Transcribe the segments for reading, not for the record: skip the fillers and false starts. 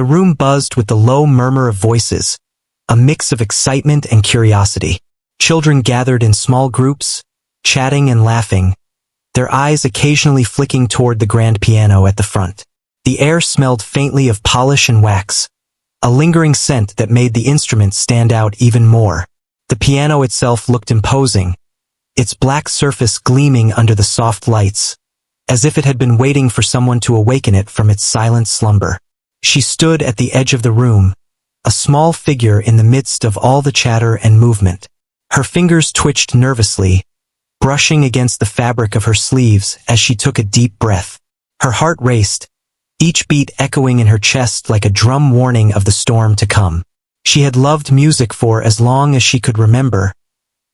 The room buzzed with the low murmur of voices, a mix of excitement and curiosity. Children gathered in small groups, chatting and laughing, their eyes occasionally flicking toward the grand piano at the front. The air smelled faintly of polish and wax, a lingering scent that made the instrument stand out even more. The piano itself looked imposing, its black surface gleaming under the soft lights, as if it had been waiting for someone to awaken it from its silent slumber. She stood at the edge of the room, a small figure in the midst of all the chatter and movement. Her fingers twitched nervously, brushing against the fabric of her sleeves as she took a deep breath. Her heart raced, each beat echoing in her chest like a drum warning of the storm to come. She had loved music for as long as she could remember,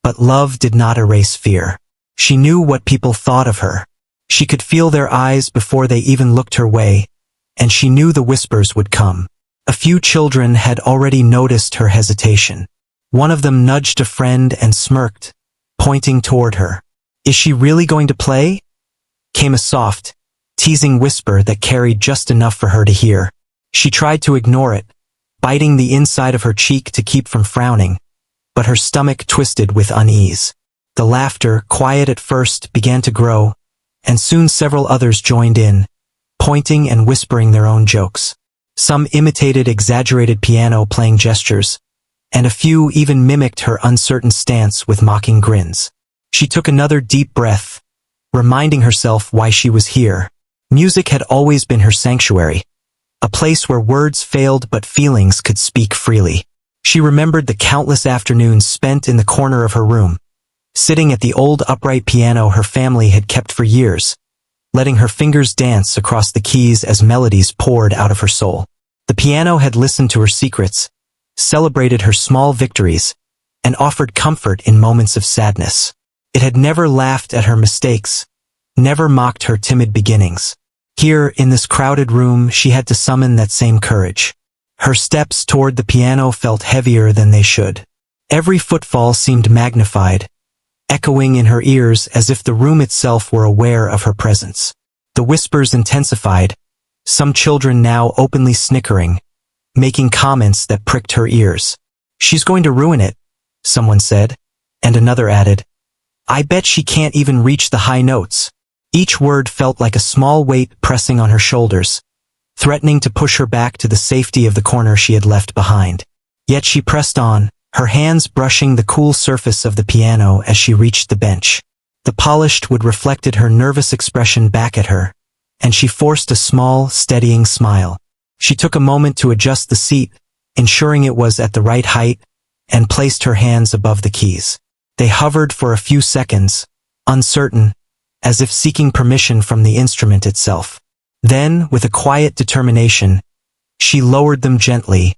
but love did not erase fear. She knew what people thought of her. She could feel their eyes before they even looked her way, and she knew the whispers would come. A few children had already noticed her hesitation. One of them nudged a friend and smirked, pointing toward her. "Is she really going to play?" came a soft, teasing whisper that carried just enough for her to hear. She tried to ignore it, biting the inside of her cheek to keep from frowning, but her stomach twisted with unease. The laughter, quiet at first, began to grow, and soon several others joined in, pointing and whispering their own jokes. Some imitated exaggerated piano-playing gestures, and a few even mimicked her uncertain stance with mocking grins. She took another deep breath, reminding herself why she was here. Music had always been her sanctuary, a place where words failed but feelings could speak freely. She remembered the countless afternoons spent in the corner of her room, sitting at the old upright piano her family had kept for years, letting her fingers dance across the keys as melodies poured out of her soul. The piano had listened to her secrets, celebrated her small victories, and offered comfort in moments of sadness. It had never laughed at her mistakes, never mocked her timid beginnings. Here, in this crowded room, she had to summon that same courage. Her steps toward the piano felt heavier than they should. Every footfall seemed magnified, echoing in her ears as if the room itself were aware of her presence. The whispers intensified, some children now openly snickering, making comments that pricked her ears. "She's going to ruin it," someone said, and another added, "I bet she can't even reach the high notes." Each word felt like a small weight pressing on her shoulders, threatening to push her back to the safety of the corner she had left behind. Yet she pressed on, her hands brushing the cool surface of the piano as she reached the bench. The polished wood reflected her nervous expression back at her, and she forced a small, steadying smile. She took a moment to adjust the seat, ensuring it was at the right height, and placed her hands above the keys. They hovered for a few seconds, uncertain, as if seeking permission from the instrument itself. Then, with a quiet determination, she lowered them gently,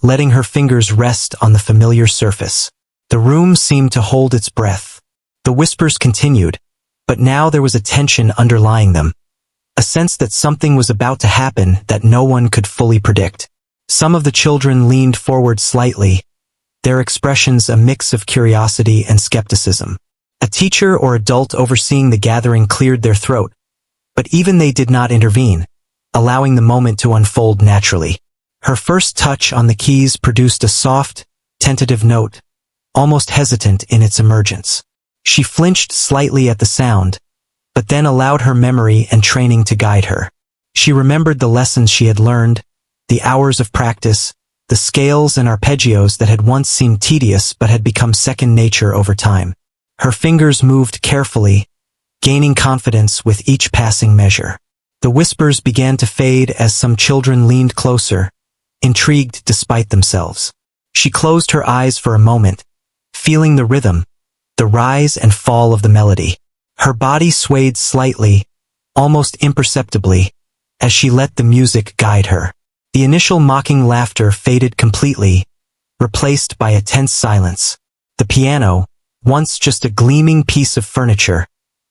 letting her fingers rest on the familiar surface. The room seemed to hold its breath. The whispers continued, but now there was a tension underlying them, a sense that something was about to happen that no one could fully predict. Some of the children leaned forward slightly, their expressions a mix of curiosity and skepticism. A teacher or adult overseeing the gathering cleared their throat, but even they did not intervene, allowing the moment to unfold naturally. Her first touch on the keys produced a soft, tentative note, almost hesitant in its emergence. She flinched slightly at the sound, but then allowed her memory and training to guide her. She remembered the lessons she had learned, the hours of practice, the scales and arpeggios that had once seemed tedious but had become second nature over time. Her fingers moved carefully, gaining confidence with each passing measure. The whispers began to fade as some children leaned closer, intrigued despite themselves. She closed her eyes for a moment, feeling the rhythm, the rise and fall of the melody. Her body swayed slightly, almost imperceptibly, as she let the music guide her. The initial mocking laughter faded completely, replaced by a tense silence. The piano, once just a gleaming piece of furniture,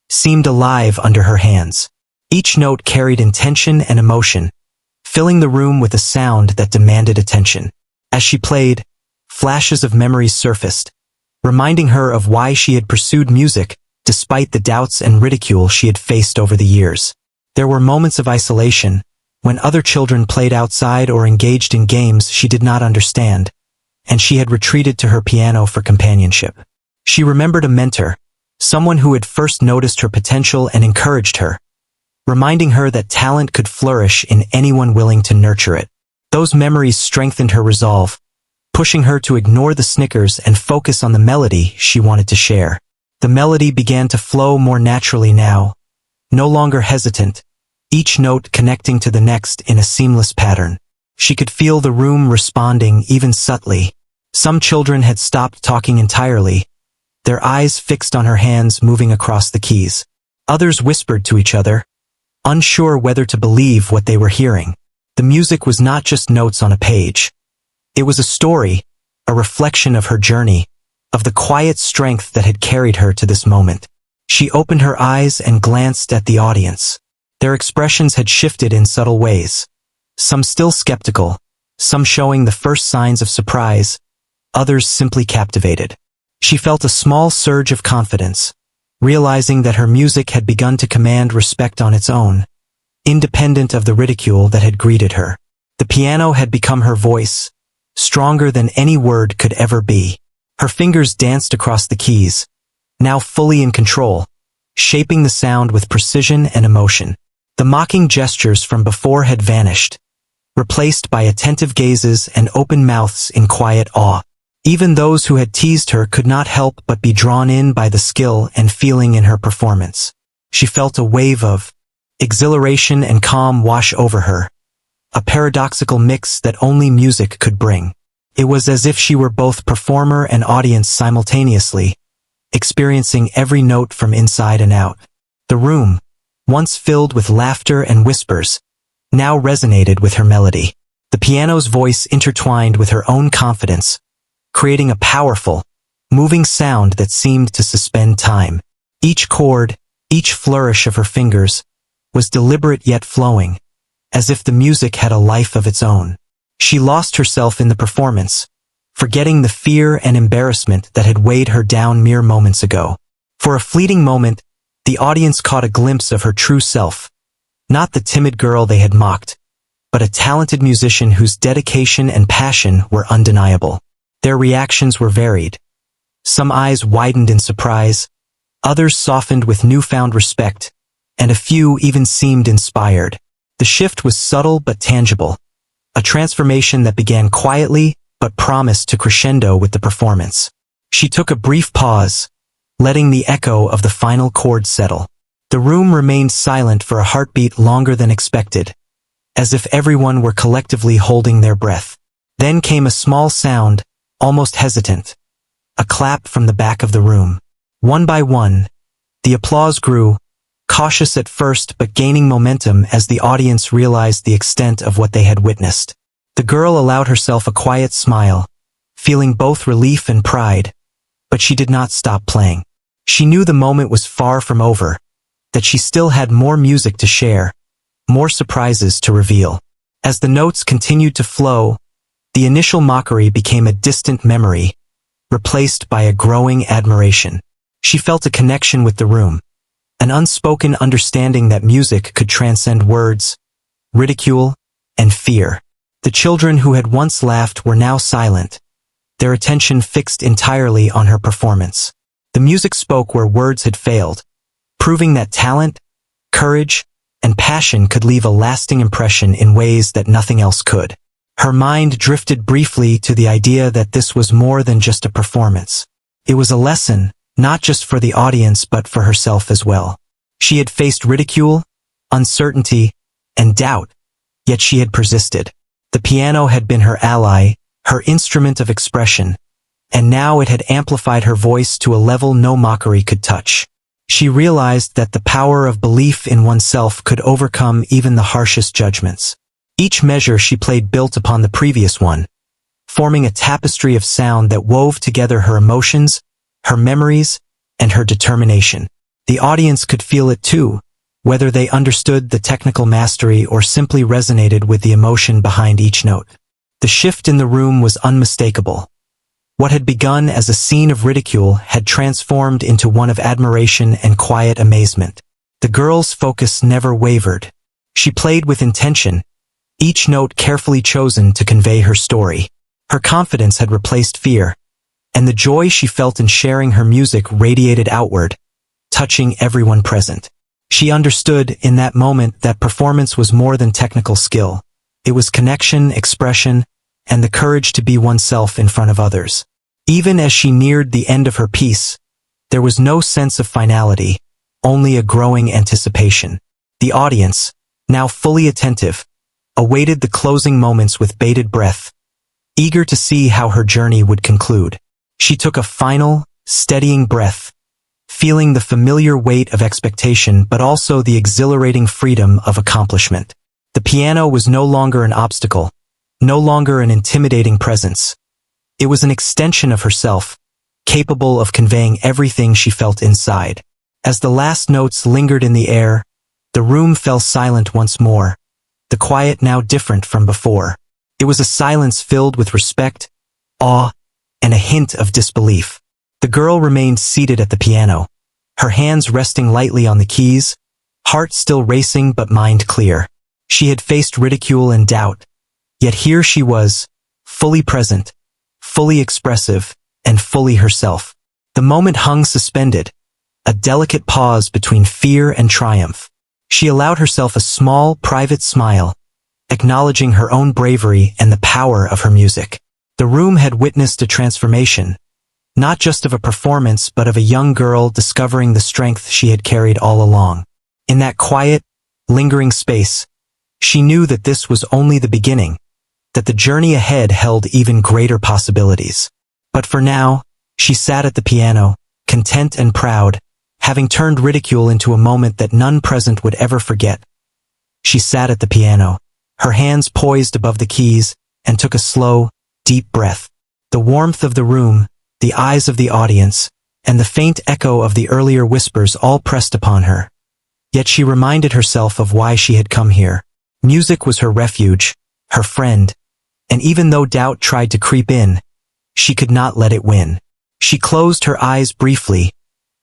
seemed alive under her hands. Each note carried intention and emotion, filling the room with a sound that demanded attention. As she played, flashes of memories surfaced, reminding her of why she had pursued music despite the doubts and ridicule she had faced over the years. There were moments of isolation, when other children played outside or engaged in games she did not understand, and she had retreated to her piano for companionship. She remembered a mentor, someone who had first noticed her potential and encouraged her, reminding her that talent could flourish in anyone willing to nurture it. Those memories strengthened her resolve, pushing her to ignore the snickers and focus on the melody she wanted to share. The melody began to flow more naturally now, no longer hesitant, each note connecting to the next in a seamless pattern. She could feel the room responding even subtly. Some children had stopped talking entirely, their eyes fixed on her hands moving across the keys. Others whispered to each other, unsure whether to believe what they were hearing. The music was not just notes on a page. It was a story, a reflection of her journey, of the quiet strength that had carried her to this moment. She opened her eyes and glanced at the audience. Their expressions had shifted in subtle ways. Some still skeptical, some showing the first signs of surprise, others simply captivated. She felt a small surge of confidence, realizing that her music had begun to command respect on its own, independent of the ridicule that had greeted her. The piano had become her voice, stronger than any word could ever be. Her fingers danced across the keys, now fully in control, shaping the sound with precision and emotion. The mocking gestures from before had vanished, replaced by attentive gazes and open mouths in quiet awe. Even those who had teased her could not help but be drawn in by the skill and feeling in her performance. She felt a wave of exhilaration and calm wash over her, a paradoxical mix that only music could bring. It was as if she were both performer and audience simultaneously, experiencing every note from inside and out. The room, once filled with laughter and whispers, now resonated with her melody. The piano's voice intertwined with her own confidence, creating a powerful, moving sound that seemed to suspend time. Each chord, each flourish of her fingers, was deliberate yet flowing, as if the music had a life of its own. She lost herself in the performance, forgetting the fear and embarrassment that had weighed her down mere moments ago. For a fleeting moment, the audience caught a glimpse of her true self, not the timid girl they had mocked, but a talented musician whose dedication and passion were undeniable. Their reactions were varied. Some eyes widened in surprise, others softened with newfound respect, and a few even seemed inspired. The shift was subtle but tangible, a transformation that began quietly but promised to crescendo with the performance. She took a brief pause, letting the echo of the final chord settle. The room remained silent for a heartbeat longer than expected, as if everyone were collectively holding their breath. Then came a small sound, almost hesitant, a clap from the back of the room. One by one, the applause grew, cautious at first but gaining momentum as the audience realized the extent of what they had witnessed. The girl allowed herself a quiet smile, feeling both relief and pride, but she did not stop playing. She knew the moment was far from over, that she still had more music to share, more surprises to reveal. As the notes continued to flow, the initial mockery became a distant memory, replaced by a growing admiration. She felt a connection with the room, an unspoken understanding that music could transcend words, ridicule, and fear. The children who had once laughed were now silent, their attention fixed entirely on her performance. The music spoke where words had failed, proving that talent, courage, and passion could leave a lasting impression in ways that nothing else could. Her mind drifted briefly to the idea that this was more than just a performance. It was a lesson, not just for the audience but for herself as well. She had faced ridicule, uncertainty, and doubt, yet she had persisted. The piano had been her ally, her instrument of expression, and now it had amplified her voice to a level no mockery could touch. She realized that the power of belief in oneself could overcome even the harshest judgments. Each measure she played built upon the previous one, forming a tapestry of sound that wove together her emotions, her memories, and her determination. The audience could feel it too, whether they understood the technical mastery or simply resonated with the emotion behind each note. The shift in the room was unmistakable. What had begun as a scene of ridicule had transformed into one of admiration and quiet amazement. The girl's focus never wavered. She played with intention, each note carefully chosen to convey her story. Her confidence had replaced fear, and the joy she felt in sharing her music radiated outward, touching everyone present. She understood in that moment that performance was more than technical skill. It was connection, expression, and the courage to be oneself in front of others. Even as she neared the end of her piece, there was no sense of finality, only a growing anticipation. The audience, now fully attentive, awaited the closing moments with bated breath, eager to see how her journey would conclude. She took a final, steadying breath, feeling the familiar weight of expectation but also the exhilarating freedom of accomplishment. The piano was no longer an obstacle, no longer an intimidating presence. It was an extension of herself, capable of conveying everything she felt inside. As the last notes lingered in the air, the room fell silent once more, the quiet now different from before. It was a silence filled with respect, awe, and a hint of disbelief. The girl remained seated at the piano, her hands resting lightly on the keys, heart still racing but mind clear. She had faced ridicule and doubt, yet here she was, fully present, fully expressive, and fully herself. The moment hung suspended, a delicate pause between fear and triumph. She allowed herself a small, private smile, acknowledging her own bravery and the power of her music. The room had witnessed a transformation, not just of a performance but of a young girl discovering the strength she had carried all along. In that quiet, lingering space, she knew that this was only the beginning, that the journey ahead held even greater possibilities. But for now, she sat at the piano, content and proud, having turned ridicule into a moment that none present would ever forget. She sat at the piano, her hands poised above the keys, and took a slow, deep breath. The warmth of the room, the eyes of the audience, and the faint echo of the earlier whispers all pressed upon her. Yet she reminded herself of why she had come here. Music was her refuge, her friend, and even though doubt tried to creep in, she could not let it win. She closed her eyes briefly,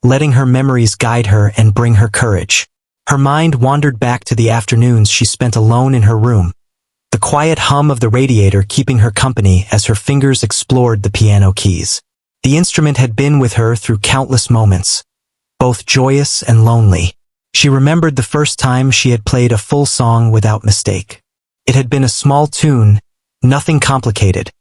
letting her memories guide her and bring her courage. Her mind wandered back to the afternoons she spent alone in her room, the quiet hum of the radiator keeping her company as her fingers explored the piano keys. The instrument had been with her through countless moments, both joyous and lonely. She remembered the first time she had played a full song without mistake. It had been a small tune, nothing complicated,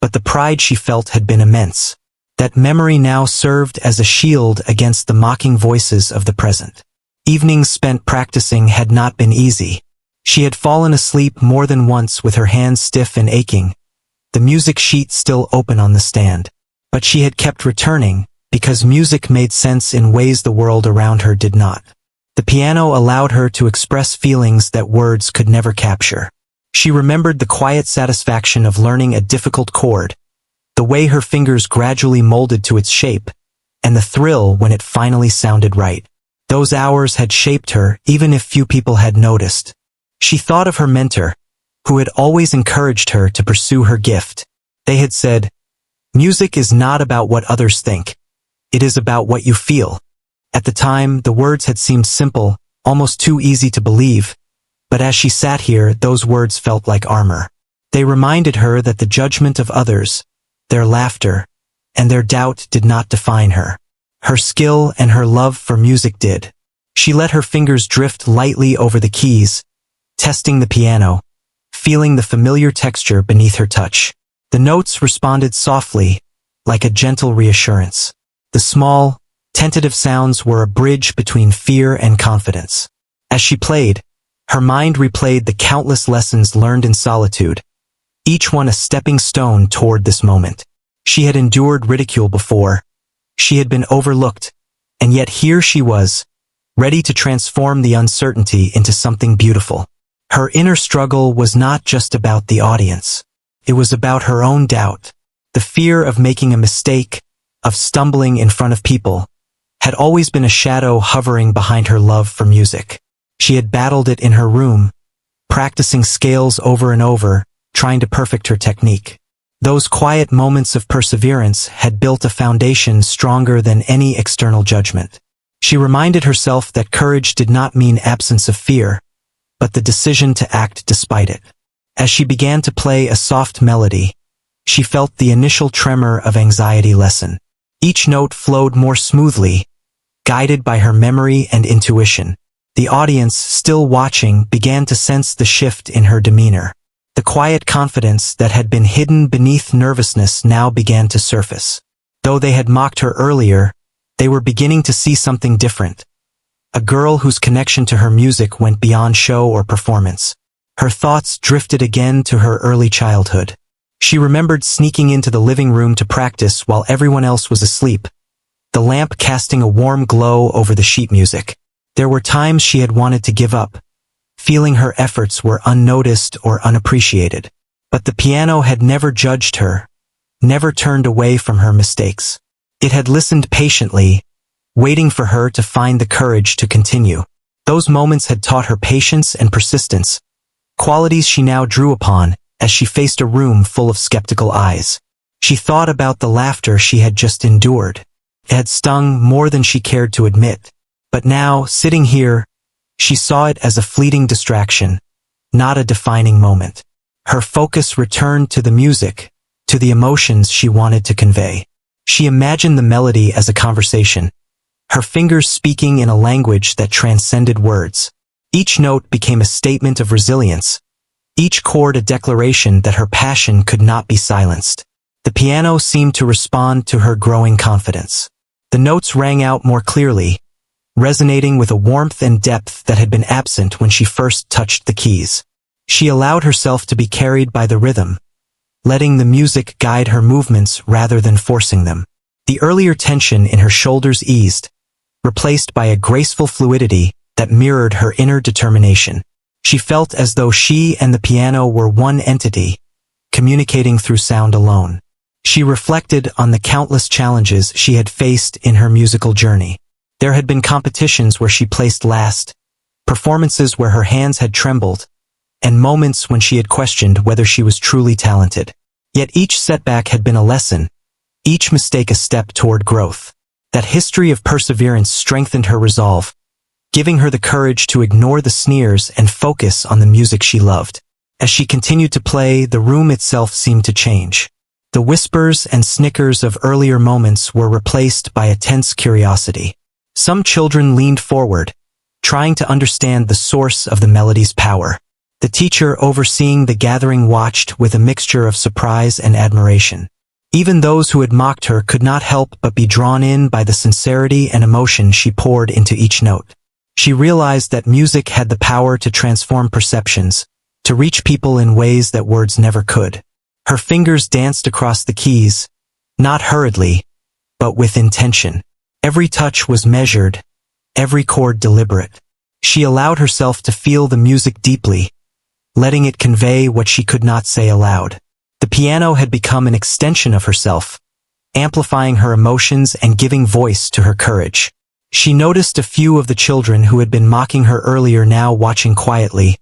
but the pride she felt had been immense. That memory now served as a shield against the mocking voices of the present. Evenings spent practicing had not been easy. She had fallen asleep more than once with her hands stiff and aching, the music sheet still open on the stand. But she had kept returning, because music made sense in ways the world around her did not. The piano allowed her to express feelings that words could never capture. She remembered the quiet satisfaction of learning a difficult chord, the way her fingers gradually molded to its shape, and the thrill when it finally sounded right. Those hours had shaped her even if few people had noticed. She thought of her mentor, who had always encouraged her to pursue her gift. They had said, "Music is not about what others think. It is about what you feel." At the time, the words had seemed simple, almost too easy to believe, but as she sat here, those words felt like armor. They reminded her that the judgment of others, their laughter, and their doubt did not define her. Her skill and her love for music did. She let her fingers drift lightly over the keys, testing the piano, feeling the familiar texture beneath her touch. The notes responded softly, like a gentle reassurance. The small, tentative sounds were a bridge between fear and confidence. As she played, her mind replayed the countless lessons learned in solitude, each one a stepping stone toward this moment. She had endured ridicule before. She had been overlooked, and yet here she was, ready to transform the uncertainty into something beautiful. Her inner struggle was not just about the audience. It was about her own doubt. The fear of making a mistake, of stumbling in front of people, had always been a shadow hovering behind her love for music. She had battled it in her room, practicing scales over and over, trying to perfect her technique. Those quiet moments of perseverance had built a foundation stronger than any external judgment. She reminded herself that courage did not mean absence of fear, but the decision to act despite it. As she began to play a soft melody, she felt the initial tremor of anxiety lessen. Each note flowed more smoothly, guided by her memory and intuition. The audience, still watching, began to sense the shift in her demeanor. The quiet confidence that had been hidden beneath nervousness now began to surface. Though they had mocked her earlier, they were beginning to see something different. A girl whose connection to her music went beyond show or performance. Her thoughts drifted again to her early childhood. She remembered sneaking into the living room to practice while everyone else was asleep, the lamp casting a warm glow over the sheet music. There were times she had wanted to give up, feeling her efforts were unnoticed or unappreciated. But the piano had never judged her, never turned away from her mistakes. It had listened patiently, waiting for her to find the courage to continue. Those moments had taught her patience and persistence, qualities she now drew upon as she faced a room full of skeptical eyes. She thought about the laughter she had just endured. It had stung more than she cared to admit. But now, sitting here, she saw it as a fleeting distraction, not a defining moment. Her focus returned to the music, to the emotions she wanted to convey. She imagined the melody as a conversation, her fingers speaking in a language that transcended words. Each note became a statement of resilience, each chord a declaration that her passion could not be silenced. The piano seemed to respond to her growing confidence. The notes rang out more clearly, resonating with a warmth and depth that had been absent when she first touched the keys. She allowed herself to be carried by the rhythm, letting the music guide her movements rather than forcing them. The earlier tension in her shoulders eased, replaced by a graceful fluidity that mirrored her inner determination. She felt as though she and the piano were one entity, communicating through sound alone. She reflected on the countless challenges she had faced in her musical journey. There had been competitions where she placed last, performances where her hands had trembled, and moments when she had questioned whether she was truly talented. Yet each setback had been a lesson, each mistake a step toward growth. That history of perseverance strengthened her resolve, giving her the courage to ignore the sneers and focus on the music she loved. As she continued to play, the room itself seemed to change. The whispers and snickers of earlier moments were replaced by a tense curiosity. Some children leaned forward, trying to understand the source of the melody's power. The teacher overseeing the gathering watched with a mixture of surprise and admiration. Even those who had mocked her could not help but be drawn in by the sincerity and emotion she poured into each note. She realized that music had the power to transform perceptions, to reach people in ways that words never could. Her fingers danced across the keys, not hurriedly, but with intention. Every touch was measured, every chord deliberate. She allowed herself to feel the music deeply, letting it convey what she could not say aloud. The piano had become an extension of herself, amplifying her emotions and giving voice to her courage. She noticed a few of the children who had been mocking her earlier now watching quietly,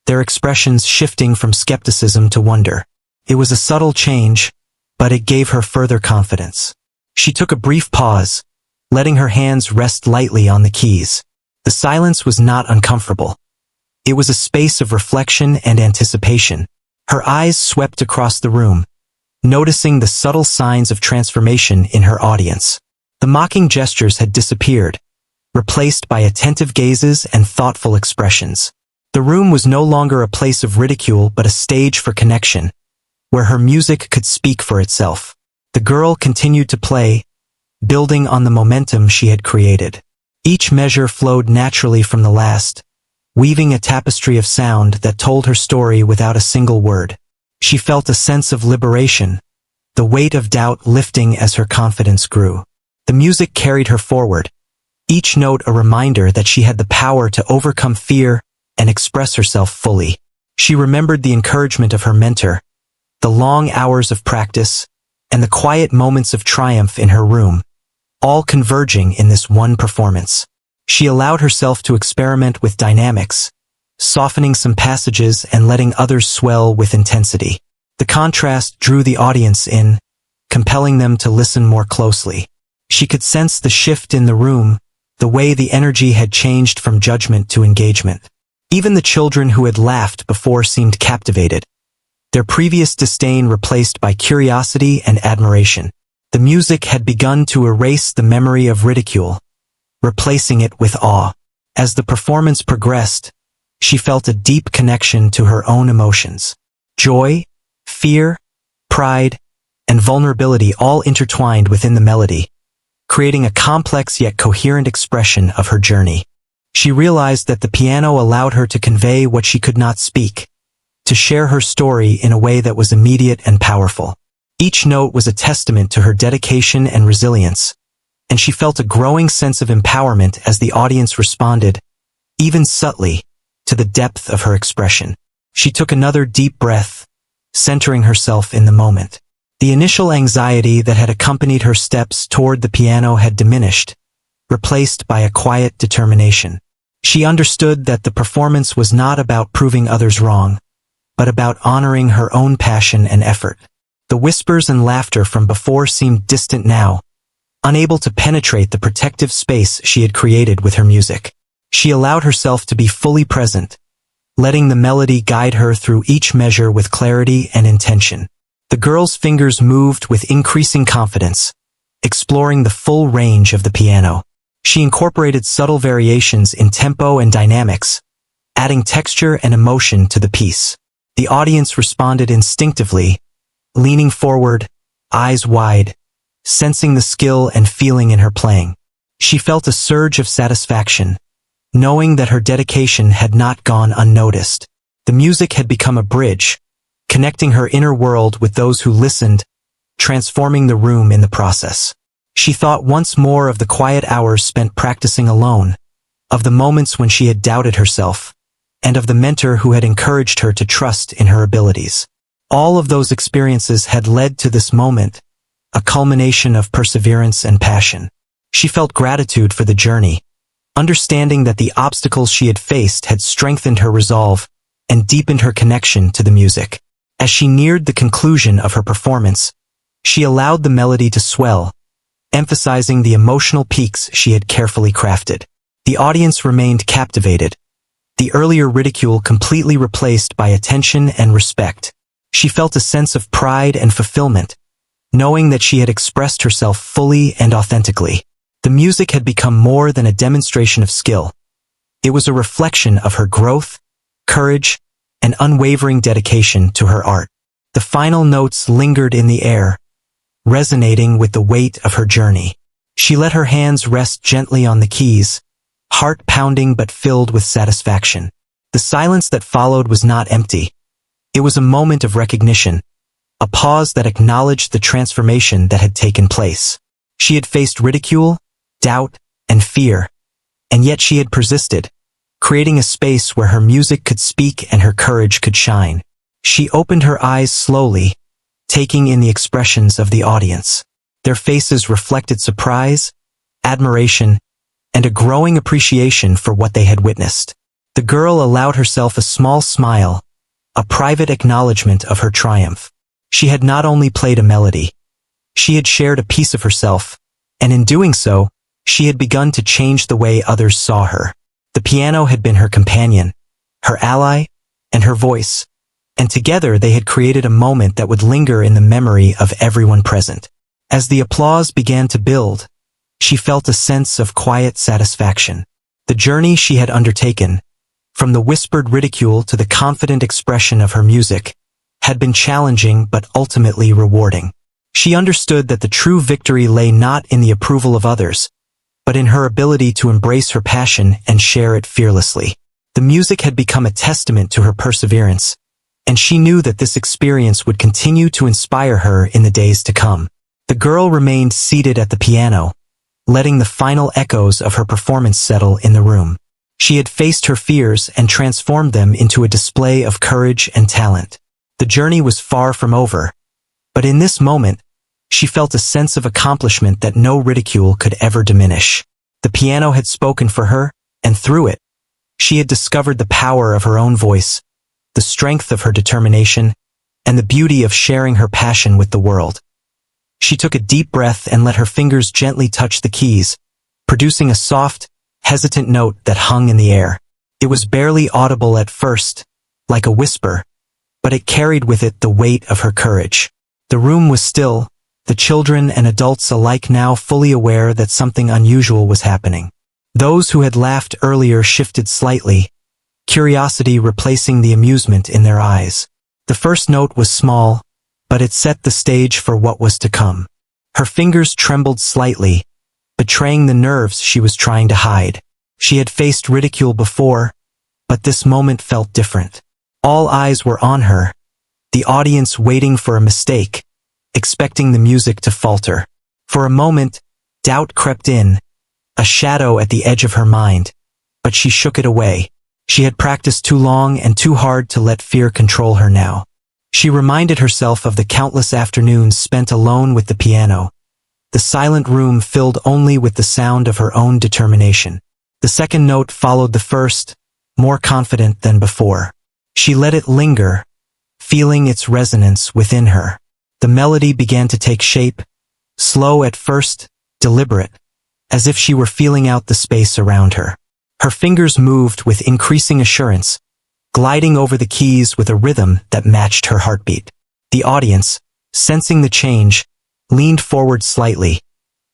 their expressions shifting from skepticism to wonder. It was a subtle change, but it gave her further confidence. She took a brief pause, letting her hands rest lightly on the keys. The silence was not uncomfortable. It was a space of reflection and anticipation. Her eyes swept across the room, noticing the subtle signs of transformation in her audience. The mocking gestures had disappeared, replaced by attentive gazes and thoughtful expressions. The room was no longer a place of ridicule but a stage for connection, where her music could speak for itself. The girl continued to play, building on the momentum she had created. Each measure flowed naturally from the last, weaving a tapestry of sound that told her story without a single word. She felt a sense of liberation, the weight of doubt lifting as her confidence grew. The music carried her forward, each note a reminder that she had the power to overcome fear and express herself fully. She remembered the encouragement of her mentor, the long hours of practice, and the quiet moments of triumph in her room, all converging in this one performance. She allowed herself to experiment with dynamics, softening some passages and letting others swell with intensity. The contrast drew the audience in, compelling them to listen more closely. She could sense the shift in the room, the way the energy had changed from judgment to engagement. Even the children who had laughed before seemed captivated, their previous disdain replaced by curiosity and admiration. The music had begun to erase the memory of ridicule, replacing it with awe. As the performance progressed, she felt a deep connection to her own emotions. Joy, fear, pride, and vulnerability all intertwined within the melody, creating a complex yet coherent expression of her journey. She realized that the piano allowed her to convey what she could not speak, to share her story in a way that was immediate and powerful. Each note was a testament to her dedication and resilience, and she felt a growing sense of empowerment as the audience responded, even subtly, to the depth of her expression. She took another deep breath, centering herself in the moment. The initial anxiety that had accompanied her steps toward the piano had diminished, replaced by a quiet determination. She understood that the performance was not about proving others wrong, but about honoring her own passion and effort. The whispers and laughter from before seemed distant now, unable to penetrate the protective space she had created with her music. She allowed herself to be fully present, letting the melody guide her through each measure with clarity and intention. The girl's fingers moved with increasing confidence, exploring the full range of the piano. She incorporated subtle variations in tempo and dynamics, adding texture and emotion to the piece. The audience responded instinctively, leaning forward, eyes wide, sensing the skill and feeling in her playing. She felt a surge of satisfaction, knowing that her dedication had not gone unnoticed. The music had become a bridge, connecting her inner world with those who listened, transforming the room in the process. She thought once more of the quiet hours spent practicing alone, of the moments when she had doubted herself, and of the mentor who had encouraged her to trust in her abilities. All of those experiences had led to this moment, a culmination of perseverance and passion. She felt gratitude for the journey, understanding that the obstacles she had faced had strengthened her resolve and deepened her connection to the music. As she neared the conclusion of her performance, she allowed the melody to swell, emphasizing the emotional peaks she had carefully crafted. The audience remained captivated, the earlier ridicule completely replaced by attention and respect. She felt a sense of pride and fulfillment, knowing that she had expressed herself fully and authentically. The music had become more than a demonstration of skill. It was a reflection of her growth, courage, and unwavering dedication to her art. The final notes lingered in the air, resonating with the weight of her journey. She let her hands rest gently on the keys, heart pounding but filled with satisfaction. The silence that followed was not empty. It was a moment of recognition, a pause that acknowledged the transformation that had taken place. She had faced ridicule, doubt, and fear, and yet she had persisted, creating a space where her music could speak and her courage could shine. She opened her eyes slowly, taking in the expressions of the audience. Their faces reflected surprise, admiration, and a growing appreciation for what they had witnessed. The girl allowed herself a small smile, a private acknowledgement of her triumph. She had not only played a melody, she had shared a piece of herself, and in doing so, she had begun to change the way others saw her. The piano had been her companion, her ally, and her voice, and together they had created a moment that would linger in the memory of everyone present. As the applause began to build, she felt a sense of quiet satisfaction. The journey she had undertaken, from the whispered ridicule to the confident expression of her music, had been challenging but ultimately rewarding. She understood that the true victory lay not in the approval of others, but in her ability to embrace her passion and share it fearlessly. The music had become a testament to her perseverance, and she knew that this experience would continue to inspire her in the days to come. The girl remained seated at the piano, letting the final echoes of her performance settle in the room. She had faced her fears and transformed them into a display of courage and talent. The journey was far from over, but in this moment, she felt a sense of accomplishment that no ridicule could ever diminish. The piano had spoken for her, and through it, she had discovered the power of her own voice, the strength of her determination, and the beauty of sharing her passion with the world. She took a deep breath and let her fingers gently touch the keys, producing a soft, hesitant note that hung in the air. It was barely audible at first, like a whisper, but it carried with it the weight of her courage. The room was still, the children and adults alike now fully aware that something unusual was happening. Those who had laughed earlier shifted slightly, curiosity replacing the amusement in their eyes. The first note was small, but it set the stage for what was to come. Her fingers trembled slightly, betraying the nerves she was trying to hide. She had faced ridicule before, but this moment felt different. All eyes were on her, the audience waiting for a mistake, expecting the music to falter. For a moment, doubt crept in, a shadow at the edge of her mind, but she shook it away. She had practiced too long and too hard to let fear control her now. She reminded herself of the countless afternoons spent alone with the piano, the silent room filled only with the sound of her own determination. The second note followed the first, more confident than before. She let it linger, feeling its resonance within her. The melody began to take shape, slow at first, deliberate, as if she were feeling out the space around her. Her fingers moved with increasing assurance, gliding over the keys with a rhythm that matched her heartbeat. The audience, sensing the change, leaned forward slightly,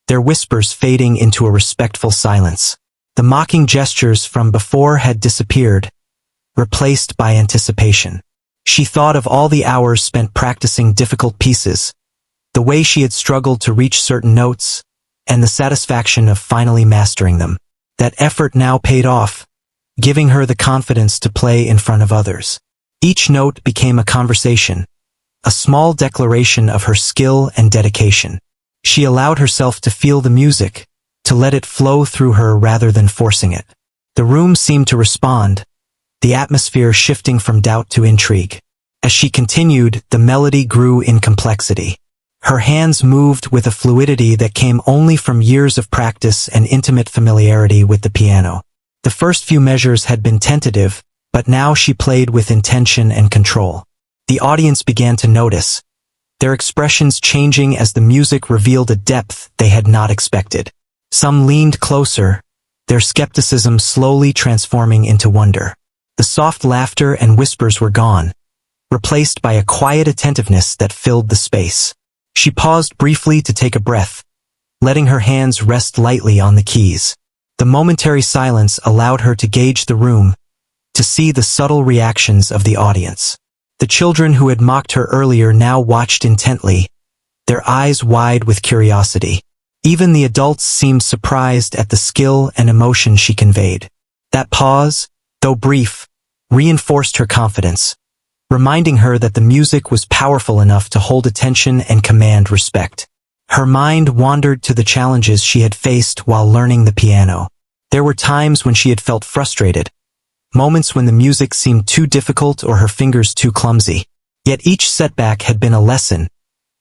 their whispers fading into a respectful silence. The mocking gestures from before had disappeared, replaced by anticipation. She thought of all the hours spent practicing difficult pieces, the way she had struggled to reach certain notes, and the satisfaction of finally mastering them. That effort now paid off, giving her the confidence to play in front of others. Each note became a conversation, a small declaration of her skill and dedication. She allowed herself to feel the music, to let it flow through her rather than forcing it. The room seemed to respond, the atmosphere shifting from doubt to intrigue. As she continued, the melody grew in complexity. Her hands moved with a fluidity that came only from years of practice and intimate familiarity with the piano. The first few measures had been tentative, but now she played with intention and control. The audience began to notice, their expressions changing as the music revealed a depth they had not expected. Some leaned closer, their skepticism slowly transforming into wonder. The soft laughter and whispers were gone, replaced by a quiet attentiveness that filled the space. She paused briefly to take a breath, letting her hands rest lightly on the keys. The momentary silence allowed her to gauge the room, to see the subtle reactions of the audience. The children who had mocked her earlier now watched intently, their eyes wide with curiosity. Even the adults seemed surprised at the skill and emotion she conveyed. That pause, though brief, reinforced her confidence, reminding her that the music was powerful enough to hold attention and command respect. Her mind wandered to the challenges she had faced while learning the piano. There were times when she had felt frustrated, moments when the music seemed too difficult or her fingers too clumsy. Yet each setback had been a lesson,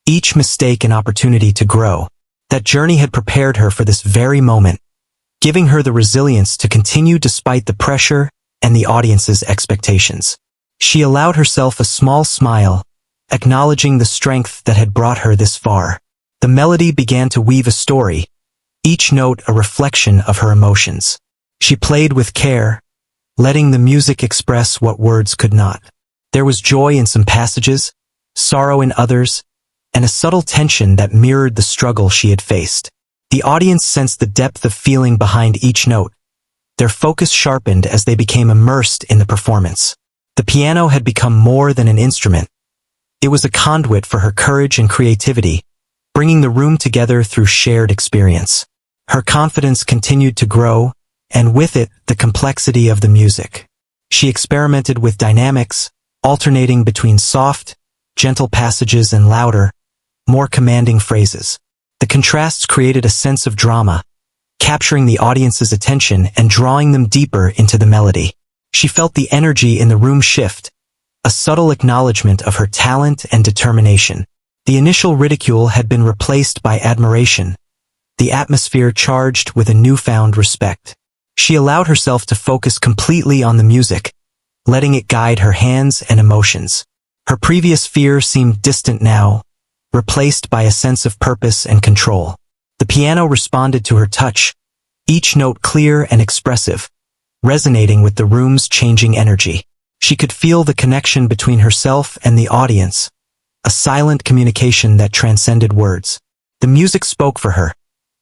each mistake an opportunity to grow. That journey had prepared her for this very moment, giving her the resilience to continue despite the pressure and the audience's expectations. She allowed herself a small smile, acknowledging the strength that had brought her this far. The melody began to weave a story, each note a reflection of her emotions. She played with care, letting the music express what words could not. There was joy in some passages, sorrow in others, and a subtle tension that mirrored the struggle she had faced. The audience sensed the depth of feeling behind each note, their focus sharpened as they became immersed in the performance. The piano had become more than an instrument. It was a conduit for her courage and creativity, bringing the room together through shared experience. Her confidence continued to grow, and with it, the complexity of the music. She experimented with dynamics, alternating between soft, gentle passages and louder, more commanding phrases. The contrasts created a sense of drama, capturing the audience's attention and drawing them deeper into the melody. She felt the energy in the room shift, a subtle acknowledgement of her talent and determination. The initial ridicule had been replaced by admiration, the atmosphere charged with a newfound respect. She allowed herself to focus completely on the music, letting it guide her hands and emotions. Her previous fear seemed distant now, replaced by a sense of purpose and control. The piano responded to her touch, each note clear and expressive, resonating with the room's changing energy. She could feel the connection between herself and the audience, a silent communication that transcended words. The music spoke for her,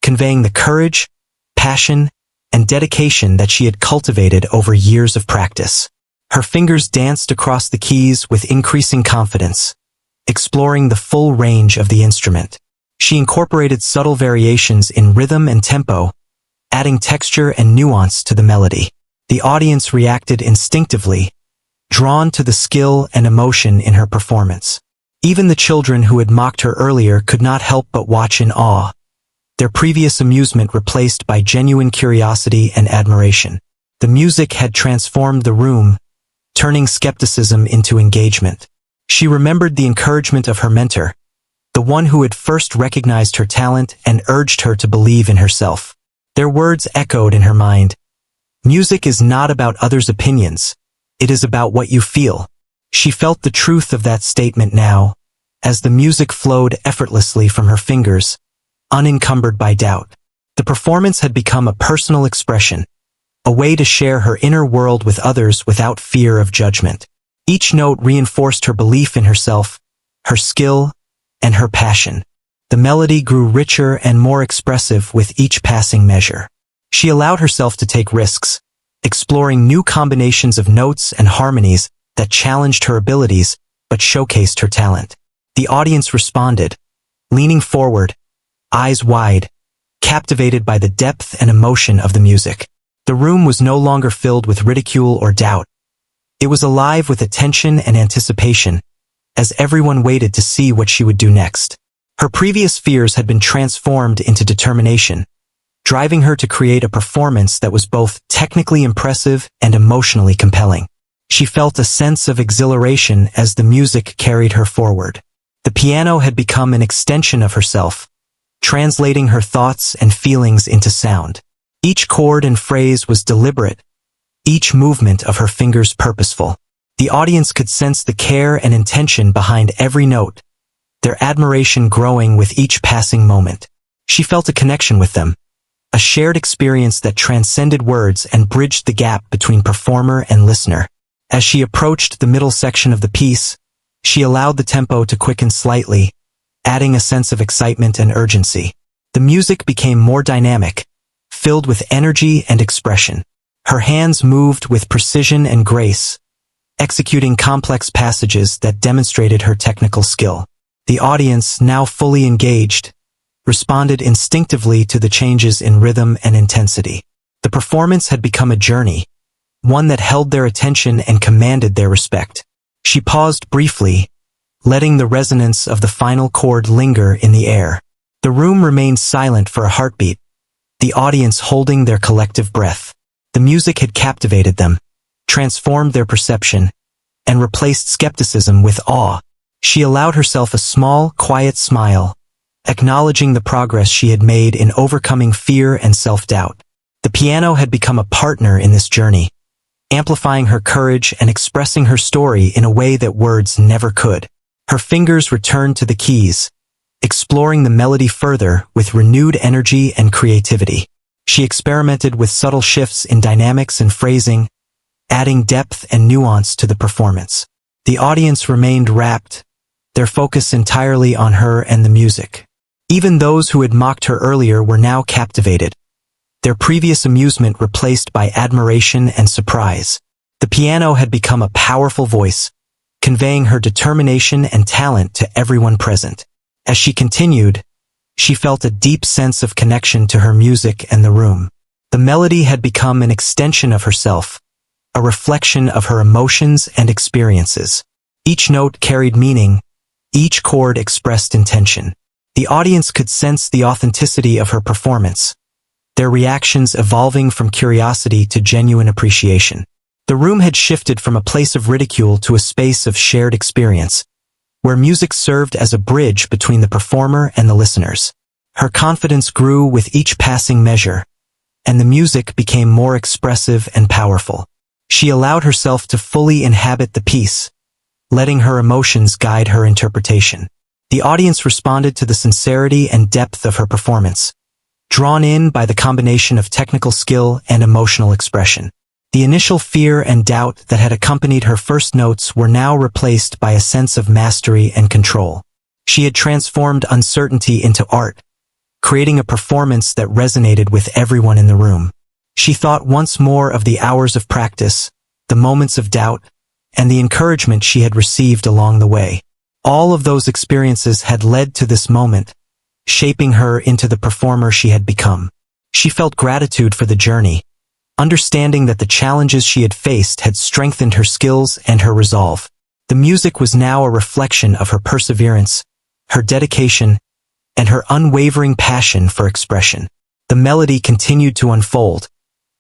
conveying the courage, passion, and dedication that she had cultivated over years of practice. Her fingers danced across the keys with increasing confidence, exploring the full range of the instrument. She incorporated subtle variations in rhythm and tempo, adding texture and nuance to the melody. The audience reacted instinctively, drawn to the skill and emotion in her performance. Even the children who had mocked her earlier could not help but watch in awe, their previous amusement replaced by genuine curiosity and admiration. The music had transformed the room, turning skepticism into engagement. She remembered the encouragement of her mentor, the one who had first recognized her talent and urged her to believe in herself. Their words echoed in her mind. Music is not about others' opinions. It is about what you feel. She felt the truth of that statement now, as the music flowed effortlessly from her fingers, unencumbered by doubt. The performance had become a personal expression, a way to share her inner world with others without fear of judgment. Each note reinforced her belief in herself, her skill, and her passion. The melody grew richer and more expressive with each passing measure. She allowed herself to take risks, exploring new combinations of notes and harmonies that challenged her abilities but showcased her talent. The audience responded, leaning forward, eyes wide, captivated by the depth and emotion of the music. The room was no longer filled with ridicule or doubt. It was alive with attention and anticipation, as everyone waited to see what she would do next. Her previous fears had been transformed into determination, driving her to create a performance that was both technically impressive and emotionally compelling. She felt a sense of exhilaration as the music carried her forward. The piano had become an extension of herself, translating her thoughts and feelings into sound. Each chord and phrase was deliberate, each movement of her fingers purposeful. The audience could sense the care and intention behind every note, their admiration growing with each passing moment. She felt a connection with them, a shared experience that transcended words and bridged the gap between performer and listener. As she approached the middle section of the piece, she allowed the tempo to quicken slightly, adding a sense of excitement and urgency. The music became more dynamic, filled with energy and expression. Her hands moved with precision and grace, executing complex passages that demonstrated her technical skill. The audience, now fully engaged, responded instinctively to the changes in rhythm and intensity. The performance had become a journey, one that held their attention and commanded their respect. She paused briefly, letting the resonance of the final chord linger in the air. The room remained silent for a heartbeat, the audience holding their collective breath. The music had captivated them, transformed their perception, and replaced skepticism with awe. She allowed herself a small, quiet smile, acknowledging the progress she had made in overcoming fear and self-doubt. The piano had become a partner in this journey, amplifying her courage and expressing her story in a way that words never could. Her fingers returned to the keys, exploring the melody further with renewed energy and creativity. She experimented with subtle shifts in dynamics and phrasing, adding depth and nuance to the performance. The audience remained rapt, their focus entirely on her and the music. Even those who had mocked her earlier were now captivated, their previous amusement replaced by admiration and surprise. The piano had become a powerful voice, conveying her determination and talent to everyone present. As she continued, she felt a deep sense of connection to her music and the room. The melody had become an extension of herself, a reflection of her emotions and experiences. Each note carried meaning, each chord expressed intention. The audience could sense the authenticity of her performance, their reactions evolving from curiosity to genuine appreciation. The room had shifted from a place of ridicule to a space of shared experience, where music served as a bridge between the performer and the listeners. Her confidence grew with each passing measure, and the music became more expressive and powerful. She allowed herself to fully inhabit the piece, letting her emotions guide her interpretation. The audience responded to the sincerity and depth of her performance, drawn in by the combination of technical skill and emotional expression. The initial fear and doubt that had accompanied her first notes were now replaced by a sense of mastery and control. She had transformed uncertainty into art, creating a performance that resonated with everyone in the room. She thought once more of the hours of practice, the moments of doubt, and the encouragement she had received along the way. All of those experiences had led to this moment, shaping her into the performer she had become. She felt gratitude for the journey, understanding that the challenges she had faced had strengthened her skills and her resolve. The music was now a reflection of her perseverance, her dedication, and her unwavering passion for expression. The melody continued to unfold,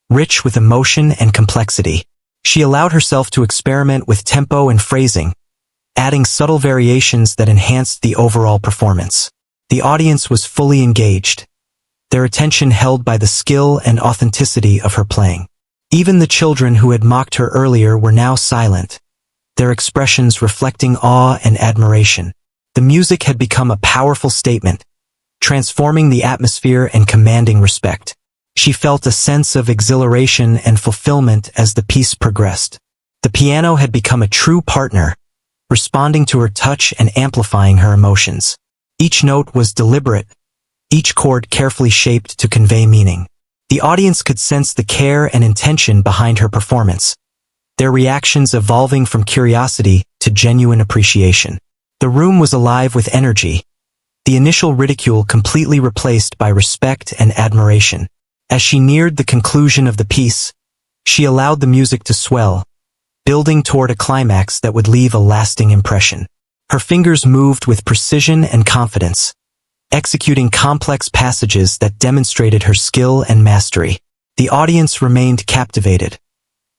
rich with emotion and complexity. She allowed herself to experiment with tempo and phrasing, adding subtle variations that enhanced the overall performance. The audience was fully engaged, their attention held by the skill and authenticity of her playing. Even the children who had mocked her earlier were now silent, their expressions reflecting awe and admiration. The music had become a powerful statement, transforming the atmosphere and commanding respect. She felt a sense of exhilaration and fulfillment as the piece progressed. The piano had become a true partner, responding to her touch and amplifying her emotions. Each note was deliberate, each chord carefully shaped to convey meaning. The audience could sense the care and intention behind her performance, their reactions evolving from curiosity to genuine appreciation. The room was alive with energy, the initial ridicule completely replaced by respect and admiration. As she neared the conclusion of the piece, she allowed the music to swell, building toward a climax that would leave a lasting impression. Her fingers moved with precision and confidence, executing complex passages that demonstrated her skill and mastery. The audience remained captivated,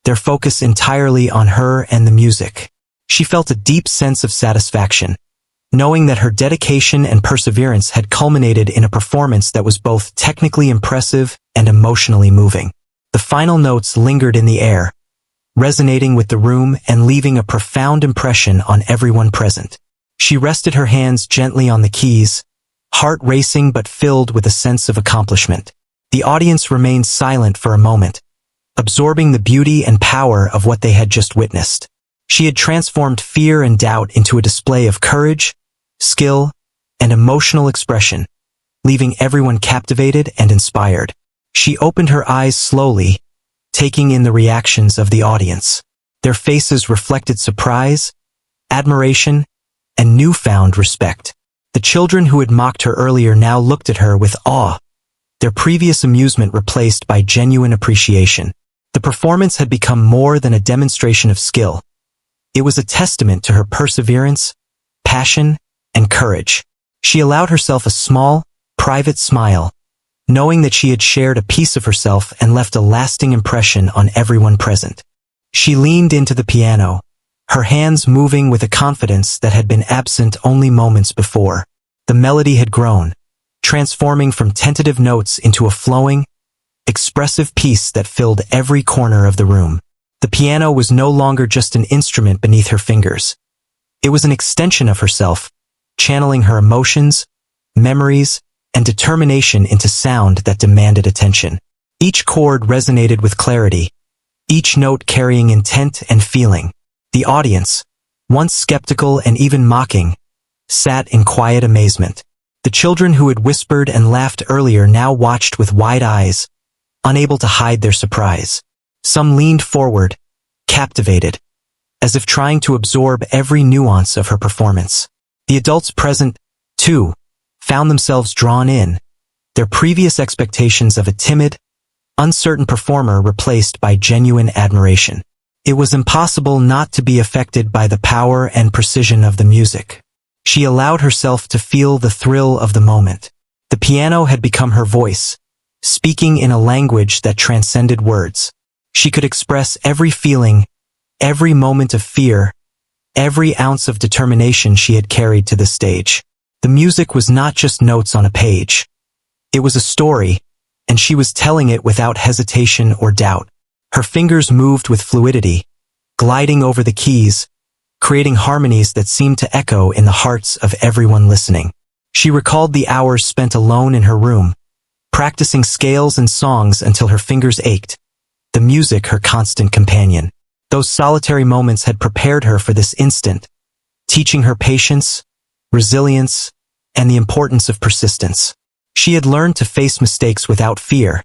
their focus entirely on her and the music. She felt a deep sense of satisfaction, knowing that her dedication and perseverance had culminated in a performance that was both technically impressive and emotionally moving. The final notes lingered in the air, resonating with the room and leaving a profound impression on everyone present. She rested her hands gently on the keys, heart racing but filled with a sense of accomplishment. The audience remained silent for a moment, absorbing the beauty and power of what they had just witnessed. She had transformed fear and doubt into a display of courage, skill, and emotional expression, leaving everyone captivated and inspired. She opened her eyes slowly, taking in the reactions of the audience. Their faces reflected surprise, admiration, and newfound respect. The children who had mocked her earlier now looked at her with awe, their previous amusement replaced by genuine appreciation. The performance had become more than a demonstration of skill. It was a testament to her perseverance, passion, and courage. She allowed herself a small, private smile, knowing that she had shared a piece of herself and left a lasting impression on everyone present. She leaned into the piano, her hands moving with a confidence that had been absent only moments before. The melody had grown, transforming from tentative notes into a flowing, expressive piece that filled every corner of the room. The piano was no longer just an instrument beneath her fingers. It was an extension of herself, channeling her emotions, memories, and determination into sound that demanded attention. Each chord resonated with clarity, each note carrying intent and feeling. The audience, once skeptical and even mocking, sat in quiet amazement. The children who had whispered and laughed earlier now watched with wide eyes, unable to hide their surprise. Some leaned forward, captivated, as if trying to absorb every nuance of her performance. The adults present, too, found themselves drawn in, their previous expectations of a timid, uncertain performer replaced by genuine admiration. It was impossible not to be affected by the power and precision of the music. She allowed herself to feel the thrill of the moment. The piano had become her voice, speaking in a language that transcended words. She could express every feeling, every moment of fear, every ounce of determination she had carried to the stage. The music was not just notes on a page. It was a story, and she was telling it without hesitation or doubt. Her fingers moved with fluidity, gliding over the keys, creating harmonies that seemed to echo in the hearts of everyone listening. She recalled the hours spent alone in her room, practicing scales and songs until her fingers ached, the music her constant companion. Those solitary moments had prepared her for this instant, teaching her patience, resilience, and the importance of persistence. She had learned to face mistakes without fear,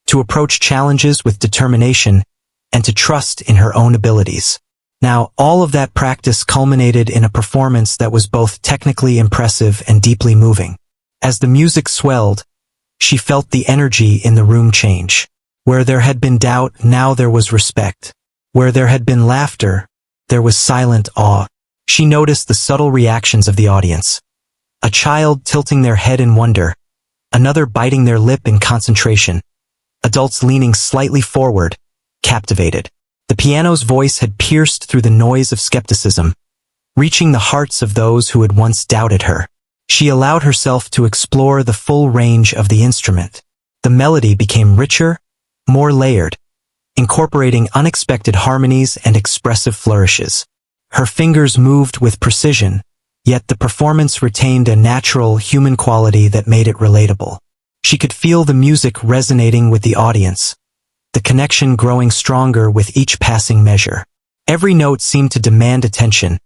to approach challenges with determination, and to trust in her own abilities. Now, all of that practice culminated in a performance that was both technically impressive and deeply moving. As the music swelled, she felt the energy in the room change. Where there had been doubt, now there was respect. Where there had been laughter, there was silent awe. She noticed the subtle reactions of the audience. A child tilting their head in wonder, another biting their lip in concentration, adults leaning slightly forward, captivated. The piano's voice had pierced through the noise of skepticism, reaching the hearts of those who had once doubted her. She allowed herself to explore the full range of the instrument. The melody became richer, more layered, incorporating unexpected harmonies and expressive flourishes. Her fingers moved with precision, yet the performance retained a natural, human quality that made it relatable. She could feel the music resonating with the audience, the connection growing stronger with each passing measure. Every note seemed to demand attention,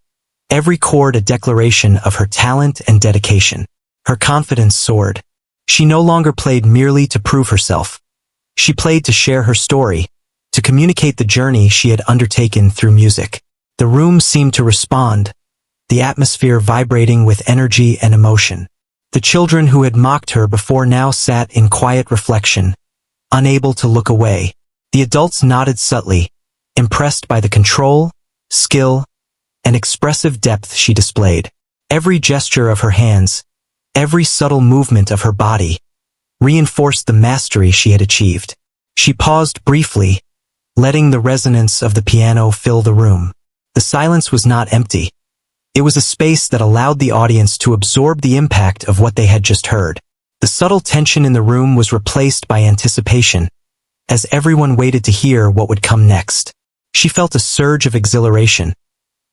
every chord a declaration of her talent and dedication. Her confidence soared. She no longer played merely to prove herself. She played to share her story, to communicate the journey she had undertaken through music. The room seemed to respond, the atmosphere vibrating with energy and emotion. The children who had mocked her before now sat in quiet reflection, unable to look away. The adults nodded subtly, impressed by the control, skill, and expressive depth she displayed. Every gesture of her hands, every subtle movement of her body, reinforced the mastery she had achieved. She paused briefly, letting the resonance of the piano fill the room. The silence was not empty. It was a space that allowed the audience to absorb the impact of what they had just heard. The subtle tension in the room was replaced by anticipation, as everyone waited to hear what would come next. She felt a surge of exhilaration,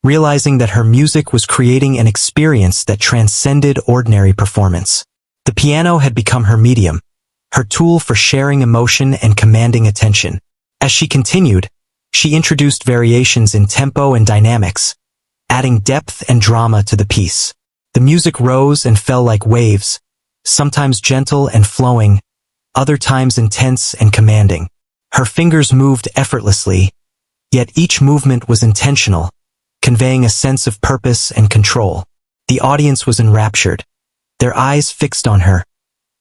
realizing that her music was creating an experience that transcended ordinary performance. The piano had become her medium, her tool for sharing emotion and commanding attention. As she continued, she introduced variations in tempo and dynamics, adding depth and drama to the piece. The music rose and fell like waves, sometimes gentle and flowing, other times intense and commanding. Her fingers moved effortlessly, yet each movement was intentional, conveying a sense of purpose and control. The audience was enraptured, their eyes fixed on her,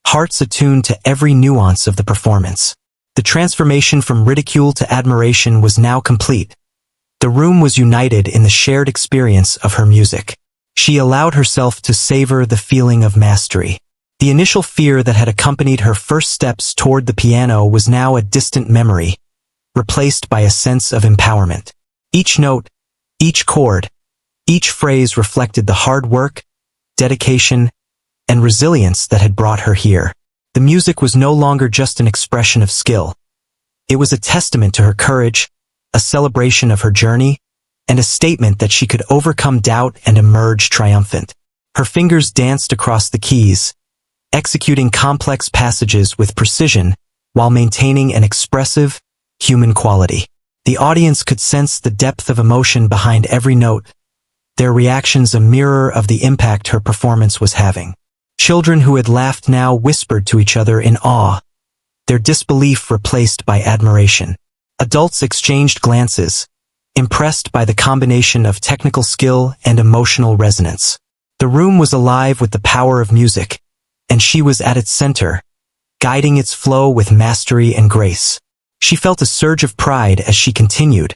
hearts attuned to every nuance of the performance. The transformation from ridicule to admiration was now complete. The room was united in the shared experience of her music. She allowed herself to savor the feeling of mastery. The initial fear that had accompanied her first steps toward the piano was now a distant memory, replaced by a sense of empowerment. Each note, each chord, each phrase reflected the hard work, dedication, and resilience that had brought her here. The music was no longer just an expression of skill. It was a testament to her courage, a celebration of her journey, and a statement that she could overcome doubt and emerge triumphant. Her fingers danced across the keys, executing complex passages with precision while maintaining an expressive, human quality. The audience could sense the depth of emotion behind every note, their reactions a mirror of the impact her performance was having. Children who had laughed now whispered to each other in awe, their disbelief replaced by admiration. Adults exchanged glances, impressed by the combination of technical skill and emotional resonance. The room was alive with the power of music, and she was at its center, guiding its flow with mastery and grace. She felt a surge of pride as she continued,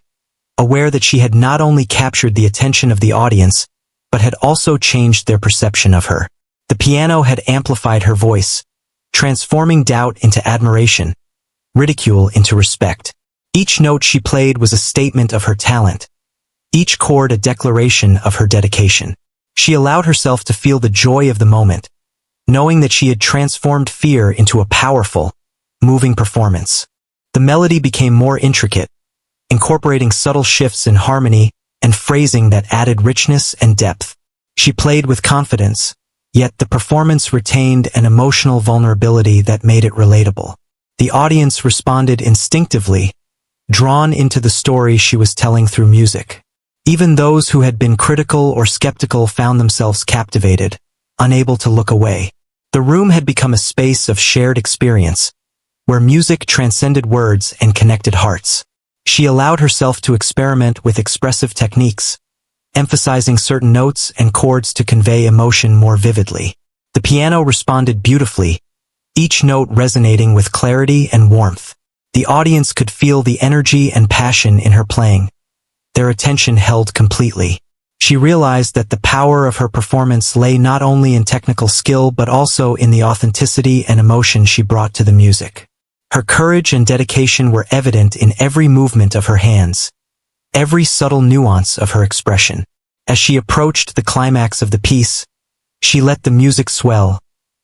aware that she had not only captured the attention of the audience, but had also changed their perception of her. The piano had amplified her voice, transforming doubt into admiration, ridicule into respect. Each note she played was a statement of her talent, each chord a declaration of her dedication. She allowed herself to feel the joy of the moment, knowing that she had transformed fear into a powerful, moving performance. The melody became more intricate, incorporating subtle shifts in harmony and phrasing that added richness and depth. She played with confidence, yet the performance retained an emotional vulnerability that made it relatable. The audience responded instinctively, drawn into the story she was telling through music. Even those who had been critical or skeptical found themselves captivated, unable to look away. The room had become a space of shared experience, where music transcended words and connected hearts. She allowed herself to experiment with expressive techniques, emphasizing certain notes and chords to convey emotion more vividly. The piano responded beautifully, each note resonating with clarity and warmth. The audience could feel the energy and passion in her playing, their attention held completely. She realized that the power of her performance lay not only in technical skill but also in the authenticity and emotion she brought to the music. Her courage and dedication were evident in every movement of her hands, every subtle nuance of her expression. As she approached the climax of the piece, she let the music swell,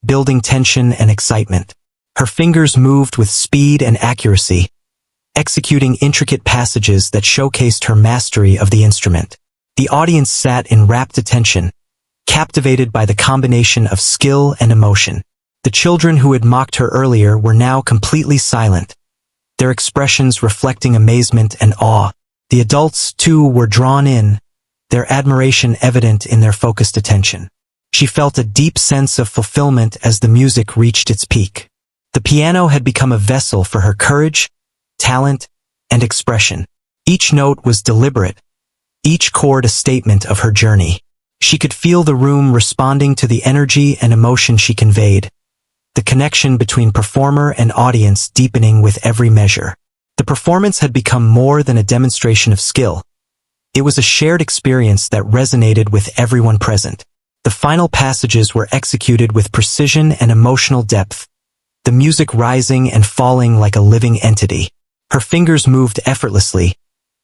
building tension and excitement. Her fingers moved with speed and accuracy, executing intricate passages that showcased her mastery of the instrument. The audience sat in rapt attention, captivated by the combination of skill and emotion. The children who had mocked her earlier were now completely silent, their expressions reflecting amazement and awe. The adults, too, were drawn in, their admiration evident in their focused attention. She felt a deep sense of fulfillment as the music reached its peak. The piano had become a vessel for her courage, talent, and expression. Each note was deliberate, each chord a statement of her journey. She could feel the room responding to the energy and emotion she conveyed, the connection between performer and audience deepening with every measure. The performance had become more than a demonstration of skill. It was a shared experience that resonated with everyone present. The final passages were executed with precision and emotional depth, the music rising and falling like a living entity. Her fingers moved effortlessly,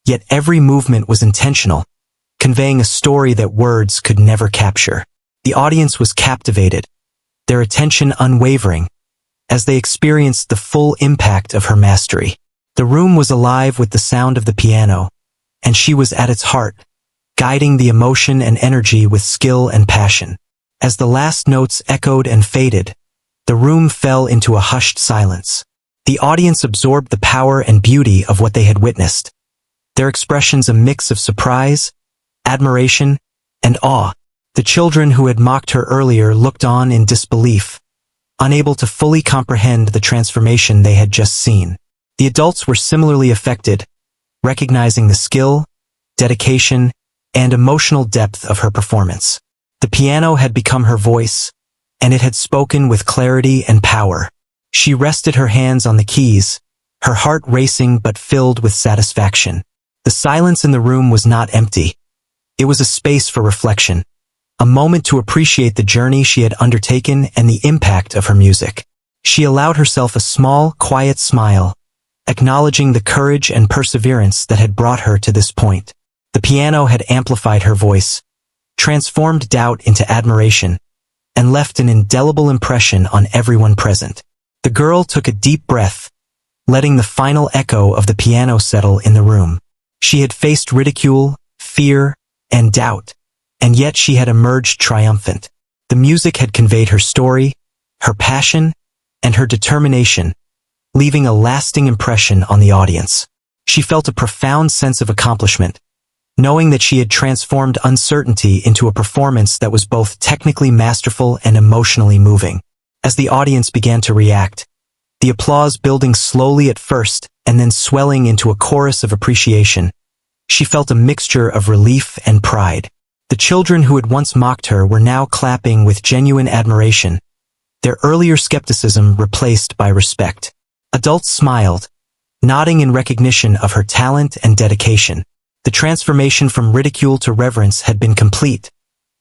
yet every movement was intentional, conveying a story that words could never capture. The audience was captivated, their attention unwavering, as they experienced the full impact of her mastery. The room was alive with the sound of the piano, and she was at its heart, guiding the emotion and energy with skill and passion. As the last notes echoed and faded, the room fell into a hushed silence. The audience absorbed the power and beauty of what they had witnessed, their expressions a mix of surprise, admiration, and awe. The children who had mocked her earlier looked on in disbelief, unable to fully comprehend the transformation they had just seen. The adults were similarly affected, recognizing the skill, dedication, and emotional depth of her performance. The piano had become her voice, and it had spoken with clarity and power. She rested her hands on the keys, her heart racing but filled with satisfaction. The silence in the room was not empty. It was a space for reflection, a moment to appreciate the journey she had undertaken and the impact of her music. She allowed herself a small, quiet smile, acknowledging the courage and perseverance that had brought her to this point. The piano had amplified her voice, transformed doubt into admiration, and left an indelible impression on everyone present. The girl took a deep breath, letting the final echo of the piano settle in the room. She had faced ridicule, fear, and doubt, and yet she had emerged triumphant. The music had conveyed her story, her passion, and her determination, leaving a lasting impression on the audience. She felt a profound sense of accomplishment, knowing that she had transformed uncertainty into a performance that was both technically masterful and emotionally moving. As the audience began to react, the applause building slowly at first and then swelling into a chorus of appreciation, she felt a mixture of relief and pride. The children who had once mocked her were now clapping with genuine admiration, their earlier skepticism replaced by respect. Adults smiled, nodding in recognition of her talent and dedication. The transformation from ridicule to reverence had been complete,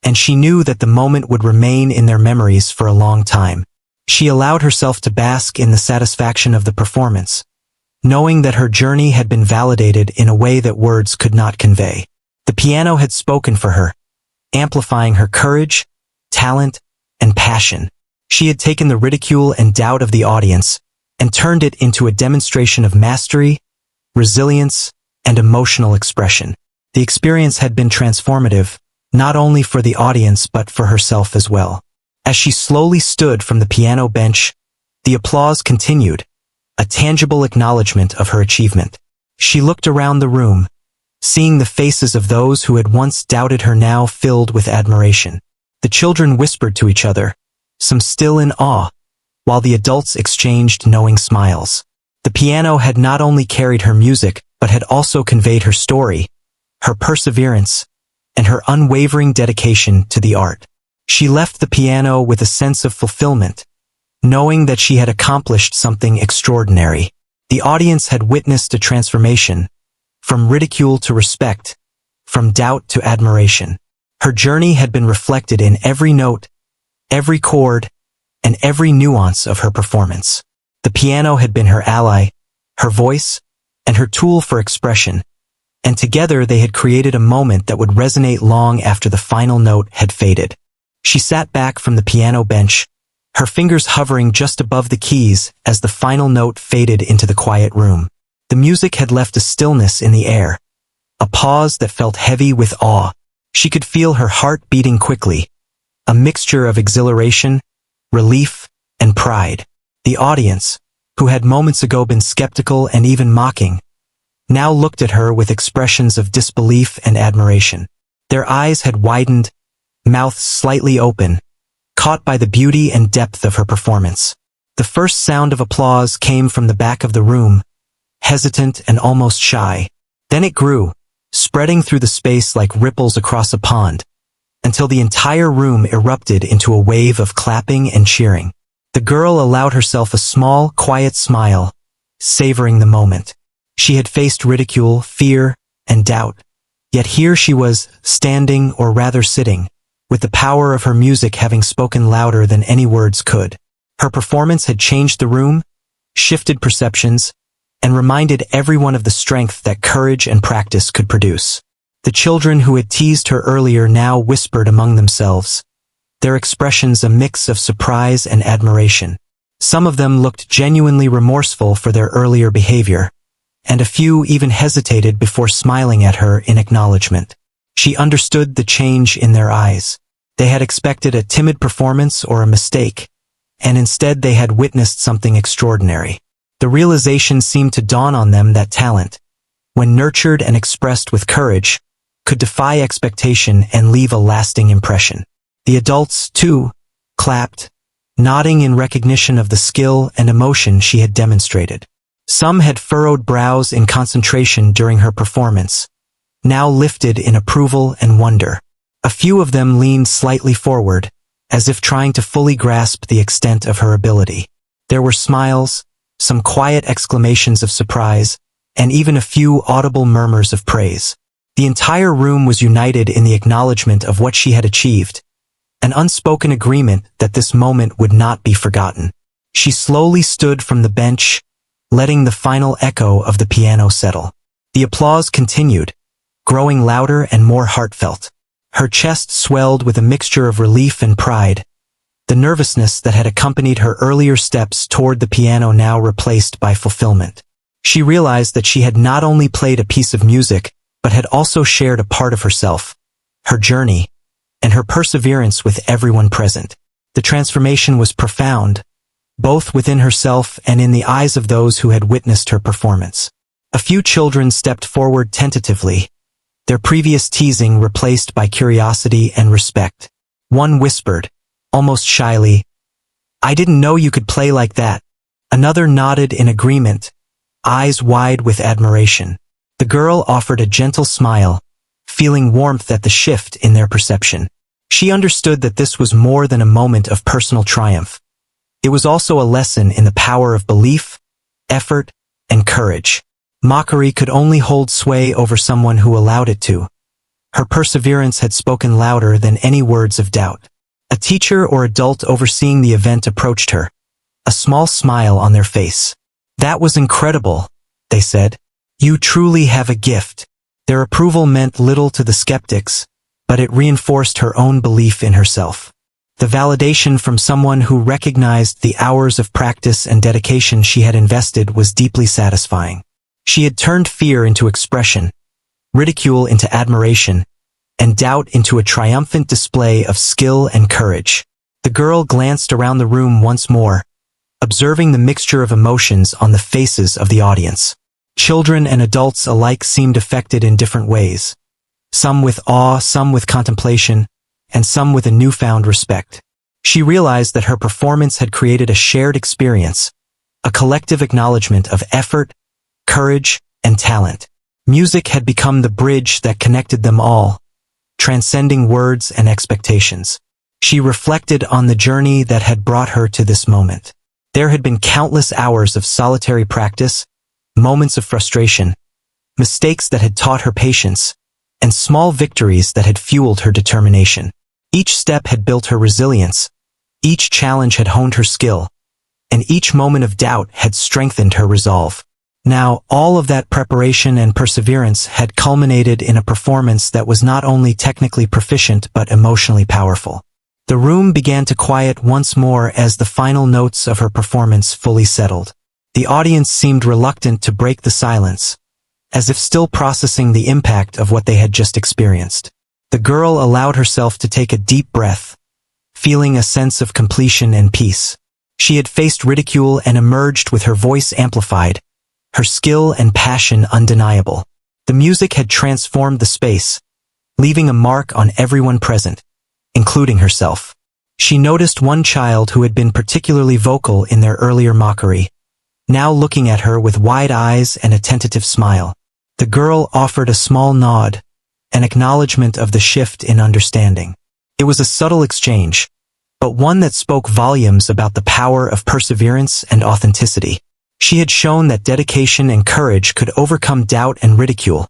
and she knew that the moment would remain in their memories for a long time. She allowed herself to bask in the satisfaction of the performance, knowing that her journey had been validated in a way that words could not convey. The piano had spoken for her, amplifying her courage, talent, and passion. She had taken the ridicule and doubt of the audience and turned it into a demonstration of mastery, resilience, and emotional expression. The experience had been transformative, not only for the audience but for herself as well. As she slowly stood from the piano bench, the applause continued, a tangible acknowledgement of her achievement. She looked around the room, seeing the faces of those who had once doubted her now filled with admiration. The children whispered to each other, some still in awe, while the adults exchanged knowing smiles. The piano had not only carried her music, but had also conveyed her story, her perseverance, and her unwavering dedication to the art. She left the piano with a sense of fulfillment, knowing that she had accomplished something extraordinary. The audience had witnessed a transformation, from ridicule to respect, from doubt to admiration. Her journey had been reflected in every note, every chord, and every nuance of her performance. The piano had been her ally, her voice, and her tool for expression, and together they had created a moment that would resonate long after the final note had faded. She sat back from the piano bench, her fingers hovering just above the keys as the final note faded into the quiet room. The music had left a stillness in the air, a pause that felt heavy with awe. She could feel her heart beating quickly, a mixture of exhilaration, relief, and pride. The audience, who had moments ago been skeptical and even mocking, now looked at her with expressions of disbelief and admiration. Their eyes had widened, mouths slightly open, caught by the beauty and depth of her performance. The first sound of applause came from the back of the room, hesitant and almost shy. Then it grew, spreading through the space like ripples across a pond, until the entire room erupted into a wave of clapping and cheering. The girl allowed herself a small, quiet smile, savoring the moment. She had faced ridicule, fear, and doubt, yet here she was, standing or rather sitting, with the power of her music having spoken louder than any words could. Her performance had changed the room, shifted perceptions, and reminded everyone of the strength that courage and practice could produce. The children who had teased her earlier now whispered among themselves, their expressions a mix of surprise and admiration. Some of them looked genuinely remorseful for their earlier behavior, and a few even hesitated before smiling at her in acknowledgement. She understood the change in their eyes. They had expected a timid performance or a mistake, and instead they had witnessed something extraordinary. The realization seemed to dawn on them that talent, when nurtured and expressed with courage, could defy expectation and leave a lasting impression. The adults, too, clapped, nodding in recognition of the skill and emotion she had demonstrated. Some had furrowed brows in concentration during her performance, now lifted in approval and wonder. A few of them leaned slightly forward, as if trying to fully grasp the extent of her ability. There were smiles, some quiet exclamations of surprise, and even a few audible murmurs of praise. The entire room was united in the acknowledgement of what she had achieved, an unspoken agreement that this moment would not be forgotten. She slowly stood from the bench, letting the final echo of the piano settle. The applause continued, growing louder and more heartfelt. Her chest swelled with a mixture of relief and pride, the nervousness that had accompanied her earlier steps toward the piano now replaced by fulfillment. She realized that she had not only played a piece of music, but had also shared a part of herself, her journey, and her perseverance with everyone present. The transformation was profound, both within herself and in the eyes of those who had witnessed her performance. A few children stepped forward tentatively, their previous teasing replaced by curiosity and respect. One whispered, almost shyly, "I didn't know you could play like that." Another nodded in agreement, eyes wide with admiration. The girl offered a gentle smile, feeling warmth at the shift in their perception. She understood that this was more than a moment of personal triumph. It was also a lesson in the power of belief, effort, and courage. Mockery could only hold sway over someone who allowed it to. Her perseverance had spoken louder than any words of doubt. A teacher or adult overseeing the event approached her, a small smile on their face. "That was incredible," they said. "You truly have a gift." Their approval meant little to the skeptics, but it reinforced her own belief in herself. The validation from someone who recognized the hours of practice and dedication she had invested was deeply satisfying. She had turned fear into expression, ridicule into admiration, and doubt into a triumphant display of skill and courage. The girl glanced around the room once more, observing the mixture of emotions on the faces of the audience. Children and adults alike seemed affected in different ways. Some with awe, some with contemplation, and some with a newfound respect. She realized that her performance had created a shared experience, a collective acknowledgement of effort, courage, and talent. Music had become the bridge that connected them all, transcending words and expectations. She reflected on the journey that had brought her to this moment. There had been countless hours of solitary practice, moments of frustration, mistakes that had taught her patience, and small victories that had fueled her determination. Each step had built her resilience, each challenge had honed her skill, and each moment of doubt had strengthened her resolve. Now, all of that preparation and perseverance had culminated in a performance that was not only technically proficient but emotionally powerful. The room began to quiet once more as the final notes of her performance fully settled. The audience seemed reluctant to break the silence, as if still processing the impact of what they had just experienced. The girl allowed herself to take a deep breath, feeling a sense of completion and peace. She had faced ridicule and emerged with her voice amplified, her skill and passion undeniable. The music had transformed the space, leaving a mark on everyone present, including herself. She noticed one child who had been particularly vocal in their earlier mockery, now looking at her with wide eyes and a tentative smile. The girl offered a small nod, an acknowledgement of the shift in understanding. It was a subtle exchange, but one that spoke volumes about the power of perseverance and authenticity. She had shown that dedication and courage could overcome doubt and ridicule,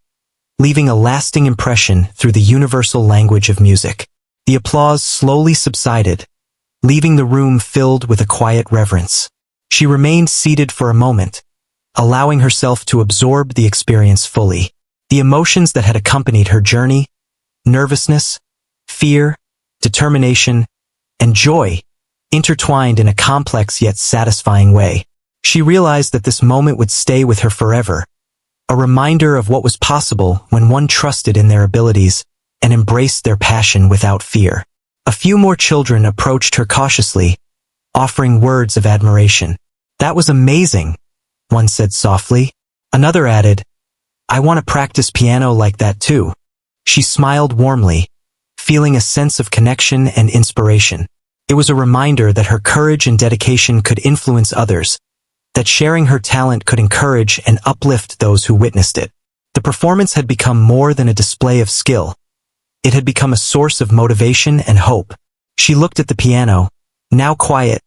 leaving a lasting impression through the universal language of music. The applause slowly subsided, leaving the room filled with a quiet reverence. She remained seated for a moment, allowing herself to absorb the experience fully. The emotions that had accompanied her journey, nervousness, fear, determination, and joy, intertwined in a complex yet satisfying way. She realized that this moment would stay with her forever, a reminder of what was possible when one trusted in their abilities and embraced their passion without fear. A few more children approached her cautiously, offering words of admiration. "That was amazing," one said softly. Another added, "I want to practice piano like that too." She smiled warmly, feeling a sense of connection and inspiration. It was a reminder that her courage and dedication could influence others, that sharing her talent could encourage and uplift those who witnessed it. The performance had become more than a display of skill. It had become a source of motivation and hope. She looked at the piano, now quiet,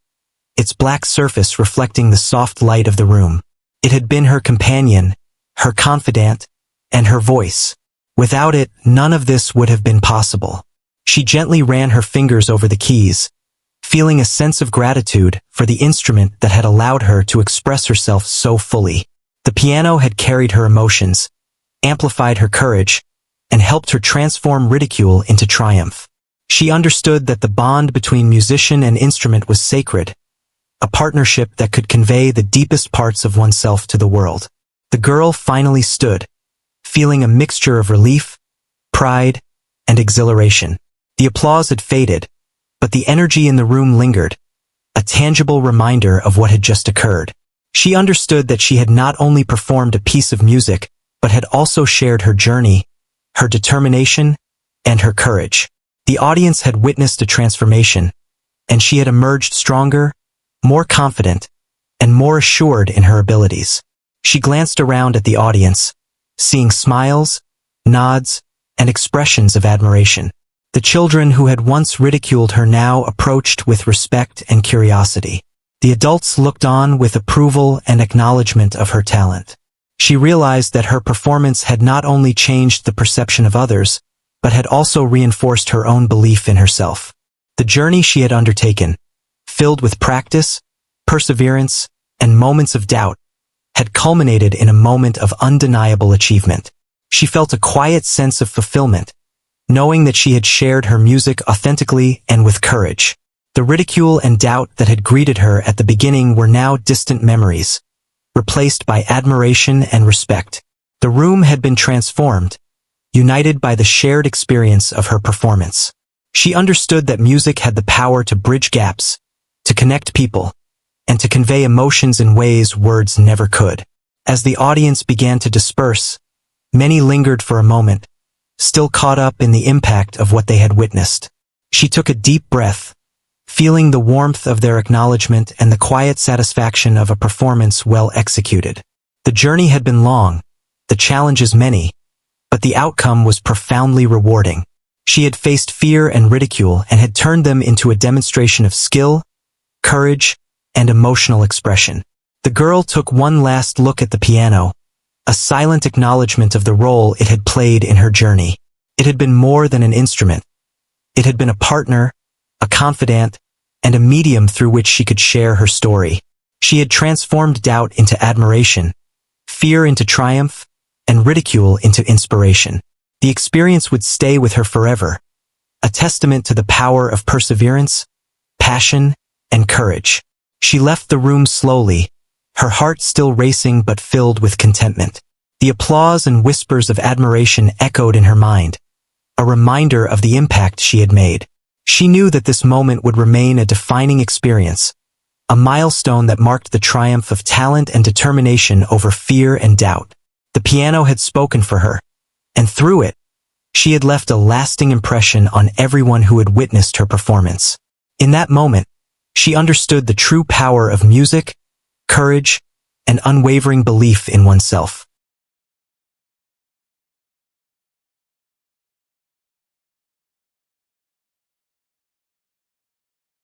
its black surface reflecting the soft light of the room. It had been her companion, her confidant, and her voice. Without it, none of this would have been possible. She gently ran her fingers over the keys, feeling a sense of gratitude for the instrument that had allowed her to express herself so fully. The piano had carried her emotions, amplified her courage, and helped her transform ridicule into triumph. She understood that the bond between musician and instrument was sacred, a partnership that could convey the deepest parts of oneself to the world. The girl finally stood, feeling a mixture of relief, pride, and exhilaration. The applause had faded, but the energy in the room lingered, a tangible reminder of what had just occurred. She understood that she had not only performed a piece of music, but had also shared her journey, her determination, and her courage. The audience had witnessed a transformation, and she had emerged stronger, more confident, and more assured in her abilities. She glanced around at the audience, seeing smiles, nods, and expressions of admiration. The children who had once ridiculed her now approached with respect and curiosity. The adults looked on with approval and acknowledgement of her talent. She realized that her performance had not only changed the perception of others, but had also reinforced her own belief in herself. The journey she had undertaken, filled with practice, perseverance, and moments of doubt, had culminated in a moment of undeniable achievement. She felt a quiet sense of fulfillment, knowing that she had shared her music authentically and with courage. The ridicule and doubt that had greeted her at the beginning were now distant memories, replaced by admiration and respect. The room had been transformed, united by the shared experience of her performance. She understood that music had the power to bridge gaps, to connect people, and to convey emotions in ways words never could. As the audience began to disperse, many lingered for a moment, still caught up in the impact of what they had witnessed. She took a deep breath, feeling the warmth of their acknowledgement and the quiet satisfaction of a performance well executed. The journey had been long, the challenges many, but the outcome was profoundly rewarding. She had faced fear and ridicule and had turned them into a demonstration of skill, courage, and emotional expression. The girl took one last look at the piano, a silent acknowledgement of the role it had played in her journey. It had been more than an instrument. It had been a partner, a confidant, and a medium through which she could share her story. She had transformed doubt into admiration, fear into triumph, and ridicule into inspiration. The experience would stay with her forever, a testament to the power of perseverance, passion, and courage. She left the room slowly, her heart still racing but filled with contentment. The applause and whispers of admiration echoed in her mind, a reminder of the impact she had made. She knew that this moment would remain a defining experience, a milestone that marked the triumph of talent and determination over fear and doubt. The piano had spoken for her, and through it, she had left a lasting impression on everyone who had witnessed her performance. In that moment, she understood the true power of music, courage, and unwavering belief in oneself.